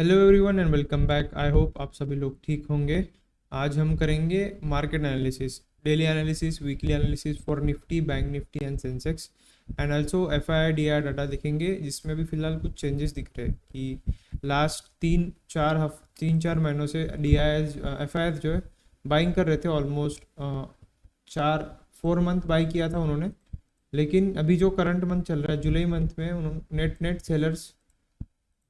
Hello everyone and welcome back. I hope आप सभी लोग ठीक होंगे। आज हम करेंगे market analysis, daily analysis, weekly analysis for Nifty, bank Nifty and Sensex and also FII DI data देखेंगे, जिसमें भी फिलहाल कुछ चेंजेस दिख रहे हैं कि लास्ट तीन चार महीनों से डी आई एफ आई जो है बाइंग कर रहे थे। ऑलमोस्ट 4 मंथ बाई किया था उन्होंने, लेकिन अभी जो करंट मंथ चल रहा है जुलाई मंथ में उन्होंने नेट सेलर्स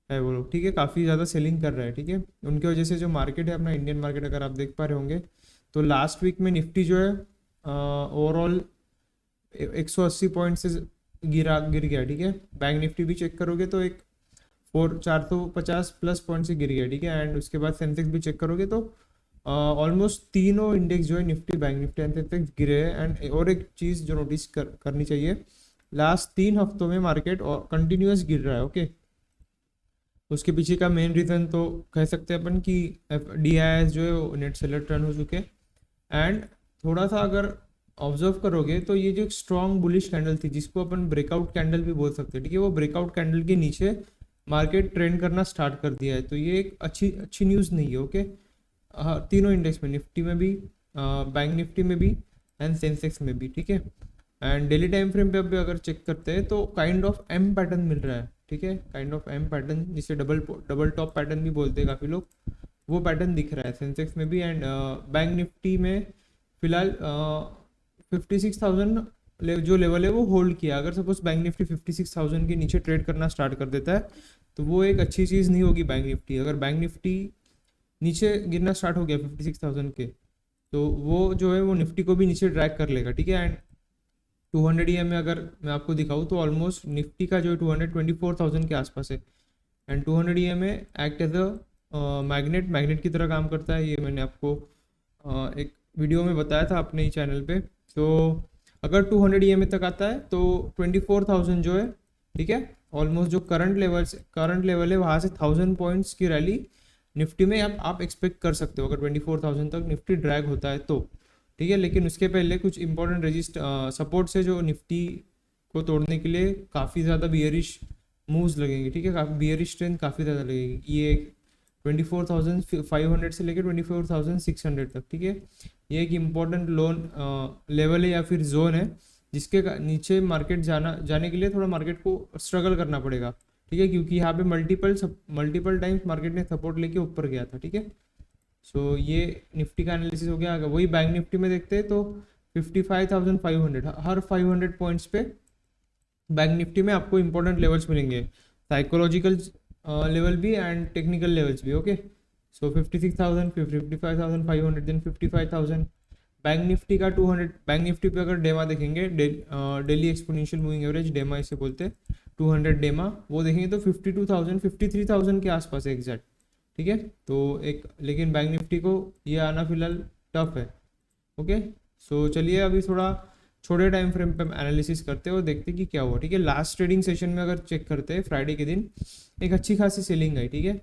है वो लोग, ठीक है, काफ़ी ज़्यादा सेलिंग कर रहे हैं। ठीक है, उनकी वजह से जो मार्केट है अपना इंडियन मार्केट, अगर आप देख पा रहे होंगे तो लास्ट वीक में निफ्टी जो है ओवरऑल 180 पॉइंट से गिर गया। ठीक है, बैंक निफ्टी भी चेक करोगे तो एक 450 प्लस पॉइंट से गिर गया। ठीक है, एंड उसके बाद सेंसेक्स भी चेक करोगे तो ऑलमोस्ट तीनों इंडेक्स जो है Nifty, bank Nifty and Sensex गिरे हैं। एंड और एक चीज़ जो नोटिस करनी चाहिए, लास्ट 3 हफ्तों में मार्केट और कंटिन्यूस गिर रहा है। ओके, उसके पीछे का मेन रीज़न तो कह सकते हैं अपन कि डी आई एस जो है वो नेट सेलर टर्न हो चुके हैं। एंड थोड़ा सा अगर ऑब्जर्व करोगे तो ये जो एक स्ट्रॉन्ग बुलिश कैंडल थी, जिसको अपन ब्रेकआउट कैंडल भी बोल सकते हैं, ठीक है, वो ब्रेकआउट कैंडल के नीचे मार्केट ट्रेंड करना स्टार्ट कर दिया है। तो ये एक अच्छी अच्छी न्यूज़ नहीं है। ओके, तीनों इंडेक्स में, निफ्टी में भी, बैंक निफ्टी में भी एंड सेंसेक्स में भी। ठीक है, एंड डेली टाइम फ्रेम पे अभी अगर चेक करते हैं तो काइंड ऑफ एम पैटर्न मिल रहा है। ठीक है, काइंड ऑफ एम पैटर्न, जिसे डबल टॉप पैटर्न भी बोलते हैं काफ़ी लोग, वो पैटर्न दिख रहा है सेंसेक्स में भी। एंड बैंक निफ्टी में फिलहाल 56,000 जो लेवल है वो होल्ड किया। अगर सपोज बैंक निफ्टी 56,000 के नीचे ट्रेड करना स्टार्ट कर देता है तो वो एक अच्छी चीज़ नहीं होगी बैंक निफ्टी। अगर बैंक निफ्टी नीचे गिरना स्टार्ट हो गया 56,000 के, तो वो जो है वो निफ्टी को भी नीचे ड्रैग कर लेगा। ठीक है, एंड 200 EM में अगर मैं आपको दिखाऊँ तो ऑलमोस्ट निफ्टी का जो 224,000 के आसपास है। एंड 200 EM में एक्ट एज अ मैग्नेट की तरह काम करता है। ये मैंने आपको एक वीडियो में बताया था अपने ही चैनल पे। तो अगर 200 EM तक आता है तो 24,000 जो है, ठीक है, ऑलमोस्ट जो करंट लेवल है वहाँ से 1000 पॉइंट्स की रैली निफ्टी में आप एक्सपेक्ट कर सकते हो, अगर 24,000 तक निफ्टी ड्रैग होता है तो। ठीक है, लेकिन उसके पहले कुछ इंपॉर्टेंट सपोर्ट से जो निफ्टी को तोड़ने के लिए काफ़ी ज़्यादा बियरिश मूव्स लगेंगे। ठीक है, काफ़ी बियरिश स्ट्रेंथ काफ़ी ज़्यादा लगेगी। ये 24,500 से लेकर 24,600 तक। ठीक है, ये एक इम्पॉर्टेंट लोन लेवल है या फिर जोन है, जिसके नीचे मार्केट जाने के लिए थोड़ा मार्केट को स्ट्रगल करना पड़ेगा। ठीक है, क्योंकि यहाँ पे मल्टीपल टाइम्स मार्केट ने सपोर्ट लेके ऊपर गया था। ठीक है, सो ये निफ्टी का एनालिसिस हो गया। अगर वही बैंक निफ्टी में देखते हैं तो 55,500, हर 500 पॉइंट्स पे बैंक निफ्टी में आपको इंपॉर्टेंट लेवल्स मिलेंगे, साइकोलॉजिकल लेवल भी एंड टेक्निकल लेवल्स भी। ओके, सो 56,000, फिर 55,500, देन 55,000। बैंक निफ्टी का 200, बैंक निफ्टी पे अगर डेमा देखेंगे, डेली एक्सपोनेंशियल मूविंग एवरेज, डेमा इसे बोलते हैं, 200 डेमा, वो देखेंगे तो 52,000, 53,000 के आसपास है एग्जैक्ट। ठीक है, तो एक, लेकिन बैंक निफ्टी को ये आना फिलहाल टफ है। ओके, सो चलिए अभी थोड़ा छोटे टाइम फ्रेम पे एनालिसिस करते हैं और देखते हैं कि क्या हुआ। ठीक है, लास्ट ट्रेडिंग सेशन में अगर चेक करते हैं फ्राइडे के दिन एक अच्छी खासी सेलिंग आई। ठीक है,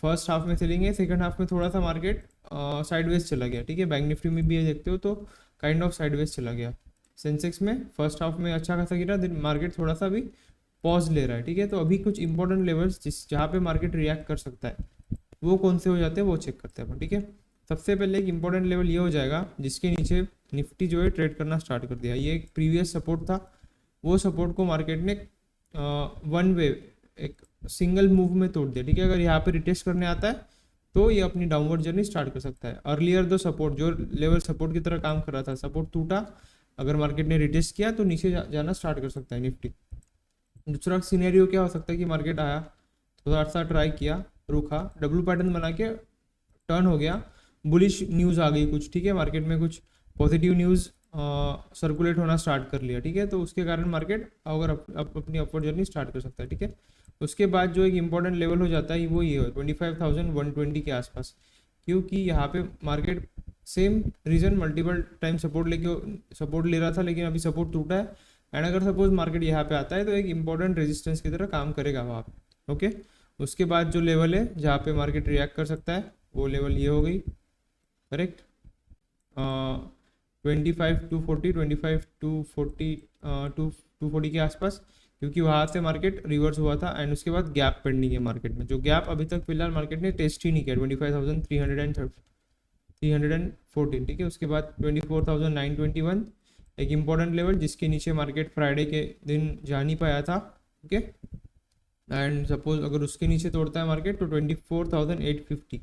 फर्स्ट हाफ में सेलिंग है, सेकंड हाफ में थोड़ा सा मार्केट साइडवेज चला गया। ठीक है, बैंक निफ्टी में भी ये देखते हो तो काइंड ऑफ साइडवेज चला गया। सेंसेक्स में फर्स्ट हाफ में अच्छा खासा गिरा, देन मार्केट थोड़ा सा भी पॉज ले रहा है। ठीक है, तो अभी कुछ इंपॉर्टेंट लेवल्स जहाँ पे मार्केट रिएक्ट कर सकता है वो कौन से हो जाते हैं वो चेक करते हैं अपन। ठीक है, सबसे पहले एक इंपॉर्टेंट लेवल ये हो जाएगा जिसके नीचे निफ्टी जो है ट्रेड करना स्टार्ट कर दिया। ये एक प्रीवियस सपोर्ट था, वो सपोर्ट को मार्केट ने वन वे, एक सिंगल मूव में तोड़ दिया। ठीक है, अगर यहाँ पे रिटेस्ट करने आता है तो ये अपनी डाउनवर्ड जर्नी स्टार्ट कर सकता है। अर्लियर दो सपोर्ट जो लेवल सपोर्ट की तरह काम कर रहा था, सपोर्ट टूटा, अगर मार्केट ने रिटेस्ट किया तो नीचे जाना स्टार्ट कर सकता है निफ्टी। दूसरा सिनेरियो क्या हो सकता है कि मार्केट आया, थोड़ा सा ट्राई किया, रुका, डब्ल्यू पैटर्न बना के टर्न हो गया, बुलिश न्यूज़ आ गई कुछ। ठीक है, मार्केट में कुछ पॉजिटिव न्यूज़ सर्कुलेट होना स्टार्ट कर लिया। ठीक है, तो उसके कारण मार्केट अगर अपनी अपवर्ड जर्नी स्टार्ट कर सकता है। ठीक है, उसके बाद जो एक इंपॉर्टेंट लेवल हो जाता है वो ये है 25,120 के आसपास, क्योंकि यहाँ पे market same reason multiple time support ले रहा था, लेकिन अभी सपोर्ट टूटा है। एंड अगर सपोज मार्केट यहाँ पे आता है तो एक इंपॉर्टेंट रेजिस्टेंस की तरह काम करेगा वहाँ पे। ओके, उसके बाद जो लेवल है जहाँ पे मार्केट रिएक्ट कर सकता है वो लेवल ये हो गई, करेक्ट, 25 टू 40, 25 टू 40 के आसपास, क्योंकि वहाँ से मार्केट रिवर्स हुआ था एंड उसके बाद गैप पेंडिंग है मार्केट में, जो गैप अभी तक फिलहाल मार्केट ने टेस्ट ही नहीं किया 25,314, ठीक है। उसके बाद 24,921 एक इम्पॉर्टेंट लेवल जिसके नीचे मार्केट फ्राइडे के दिन जा नहीं पाया था, ओके। एंड सपोज अगर उसके नीचे तोड़ता है मार्केट तो 24,850,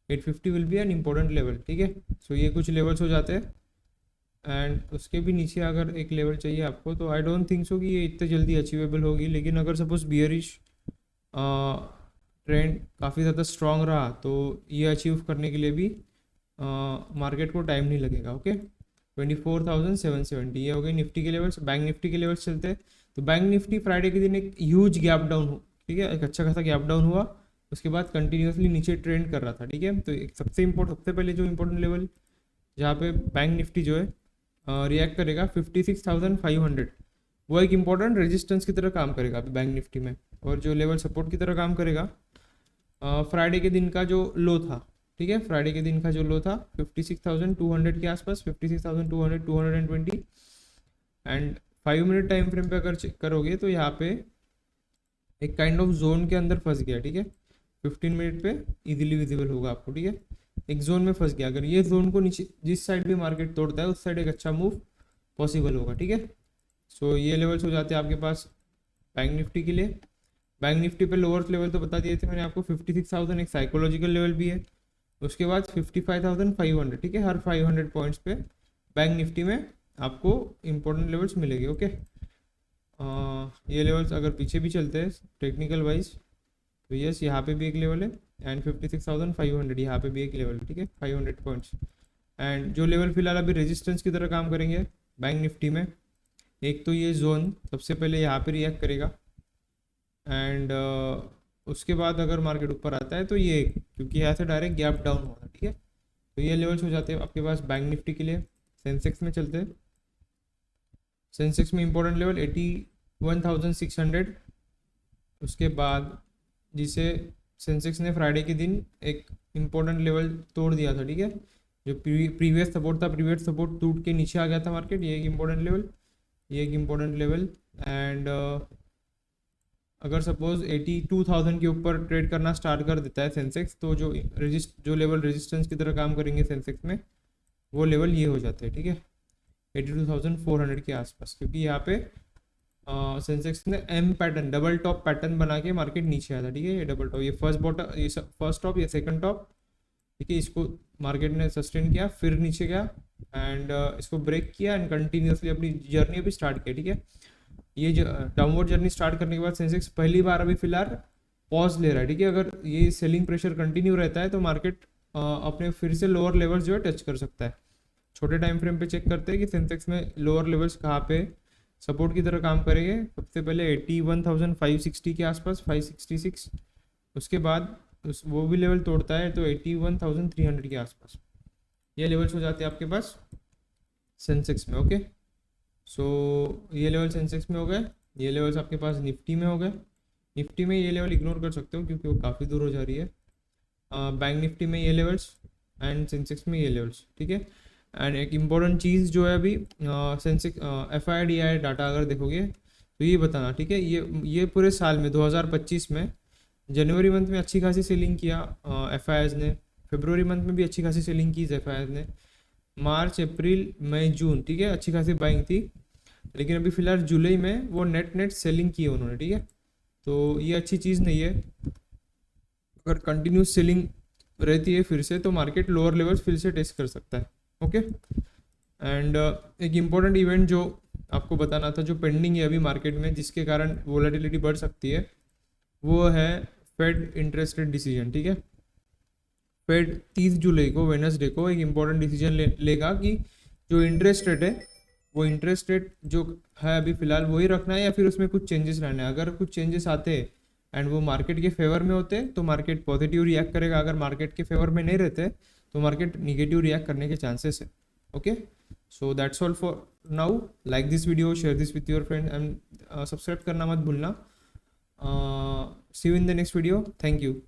850 will be an important level, ठीक है। सो ये कुछ लेवल्स हो जाते हैं एंड उसके भी नीचे अगर एक लेवल चाहिए आपको तो आई डोंट थिंक सो कि ये इतने जल्दी अचीवेबल होगी, लेकिन अगर सपोज बियरिश ट्रेंड काफ़ी ज़्यादा स्ट्रॉन्ग रहा तो ये अचीव करने के लिए भी मार्केट को टाइम नहीं लगेगा, ओके। 24,770 ये हो गई निफ्टी के लेवल्स। बैंक निफ्टी के लेवल्स चलते हैं तो बैंक निफ्टी फ्राइडे के दिन एक ह्यूज गैप डाउन हो, ठीक है, एक अच्छा खासा गैप डाउन हुआ, उसके बाद कंटिन्यूसली नीचे ट्रेंड कर रहा था, ठीक है। तो एक सबसे पहले जो इम्पोर्टेंट लेवल जहाँ पे बैंक निफ्टी जो है रिएक्ट करेगा 56,500, वो एक इम्पॉर्टेंट रेजिस्टेंस की तरह काम करेगा अभी बैंक निफ्टी में। और जो लेवल सपोर्ट की तरह काम करेगा फ्राइडे के दिन का जो लो था, ठीक है, फ्राइडे के दिन का जो लो था 56,200 के आसपास, 56,200, 220 एंड 5 मिनट टाइम फ्रेम पे अगर चेक करोगे तो यहाँ पे एक काइंड ऑफ जोन के अंदर फंस गया, ठीक है। 15 मिनट पे इजीली विजिबल होगा आपको, ठीक है। एक जोन में फंस गया, अगर ये जोन को नीचे जिस साइड भी मार्केट तोड़ता है उस साइड एक अच्छा मूव पॉसिबल होगा, ठीक है। सो ये लेवल्स हो जाते हैं आपके पास बैंक निफ्टी के लिए। बैंक निफ्टी पे लोअर लेवल तो बता दिए थे मैंने आपको, 56,000 एक साइकोलॉजिकल लेवल भी है, उसके बाद 55,500, ठीक है। हर 500 पॉइंट्स पे बैंक निफ्टी में आपको इंपॉर्टेंट लेवल्स मिलेंगे, ओके। ये लेवल्स अगर पीछे भी चलते हैं टेक्निकल वाइज तो यस यहाँ पे भी एक लेवल है एंड 56,500 यहाँ पे भी एक लेवल है, ठीक है, 500 पॉइंट्स। एंड जो लेवल फिलहाल अभी रेजिस्टेंस की तरह काम करेंगे बैंक निफ्टी में, एक तो ये जोन सबसे पहले यहाँ पे रिएक्ट करेगा एंड उसके बाद अगर मार्केट ऊपर आता है तो ये, क्योंकि यहाँ से डायरेक्ट गैप डाउन हुआ था, ठीक है। तो ये लेवल्स हो जाते हैं आपके पास बैंक निफ्टी के लिए। सेंसेक्स में चलते हैं, सेंसेक्स में इंपॉर्टेंट लेवल 81,600, उसके बाद जिसे सेंसेक्स ने फ्राइडे के दिन एक इम्पोर्टेंट लेवल तोड़ दिया था, ठीक है। जो प्रीवियस सपोर्ट था, प्रीवियस सपोर्ट टूट के नीचे आ गया था मार्केट, ये एक इम्पोर्टेंट लेवल, ये एक इम्पोर्टेंट लेवल। एंड अगर सपोज 82,000 के ऊपर ट्रेड करना स्टार्ट कर देता है सेंसेक्स तो जो लेवल रेजिस्टेंस की तरह काम करेंगे सेंसेक्स में वो लेवल ये हो जाते हैं, ठीक है, 82,400 के आसपास, क्योंकि यहाँ पे सेंसेक्स ने M pattern, double top pattern बना के मार्केट नीचे आया था, ठीक है। ये डबल टॉप, ये फर्स्ट बॉटम, ये फर्स्ट टॉप, ये सेकंड टॉप, ठीक है। इसको मार्केट ने सस्टेन किया, फिर नीचे गया एंड इसको ब्रेक किया एंड कंटिन्यूसली अपनी जर्नी अभी स्टार्ट किया, ठीक है। ये डाउनवर्ड जर्नी स्टार्ट करने के बाद सेंसेक्स पहली बार अभी फिलहाल पॉज ले रहा है, ठीक है। अगर ये सेलिंग प्रेशर कंटिन्यू रहता है तो मार्केट अपने फिर से लोअर लेवल्स जो है टच कर सकता है। छोटे टाइम फ्रेम पे चेक करते हैं कि सेंसेक्स में लोअर लेवल्स कहाँ पे सपोर्ट की तरह काम करेंगे। सबसे पहले 81,560 के आसपास, 566, उसके बाद वो भी लेवल तोड़ता है तो 81,300 के आसपास, ये लेवल्स हो जाते हैं आपके पास सेंसेक्स में, ओके। सो ये लेवल सेंसेक्स में हो गए, ये लेवल्स आपके पास निफ्टी में हो गए। निफ्टी में ये लेवल इग्नोर कर सकते हो क्योंकि वो काफ़ी दूर हो जा रही है। बैंक निफ्टी में ये लेवल्स एंड सेंसेक्स में ये लेवल्स, ठीक है। एंड एक इम्पॉर्टेंट चीज़ जो है अभी सेंसेक्स FIDI डाटा अगर देखोगे तो ये बताना, ठीक है। ये पूरे साल में 2025 में जनवरी मंथ में अच्छी खासी सेलिंग किया FIs ने, फरवरी मंथ में भी अच्छी खासी सेलिंग की FIs ने, मार्च अप्रैल मई जून, ठीक है, अच्छी खासी बाइंग थी। लेकिन अभी फिलहाल जुलाई में वो नेट सेलिंग की है उन्होंने, ठीक है। तो ये अच्छी चीज़ नहीं है। अगर कंटिन्यूस सेलिंग रहती है फिर से तो मार्केट लोअर लेवल्स फिर से टेस्ट कर सकता है, ओके। एंड एक इम्पॉर्टेंट इवेंट जो आपको बताना था जो पेंडिंग है अभी मार्केट में जिसके कारण वोलेटिलिटी बढ़ सकती है, वो है फेड इंटरेस्ट रेट डिसीजन, ठीक है। फेड 30 जुलाई को वेडनेसडे को एक इम्पॉर्टेंट डिसीजन लेगा कि जो इंटरेस्ट रेट है वो इंटरेस्ट रेट जो है अभी फिलहाल वही रखना है या फिर उसमें कुछ चेंजेस लाना है। अगर कुछ चेंजेस आते हैं एंड वो मार्केट के फेवर में होते तो मार्केट पॉजिटिव रिएक्ट करेगा, अगर मार्केट के फेवर में नहीं रहते तो मार्केट निगेटिव रिएक्ट करने के चांसेस है, okay. So that's all for now. Like this video, share this with your friend and subscribe करना मत भूलना। See you in the next video, thank you.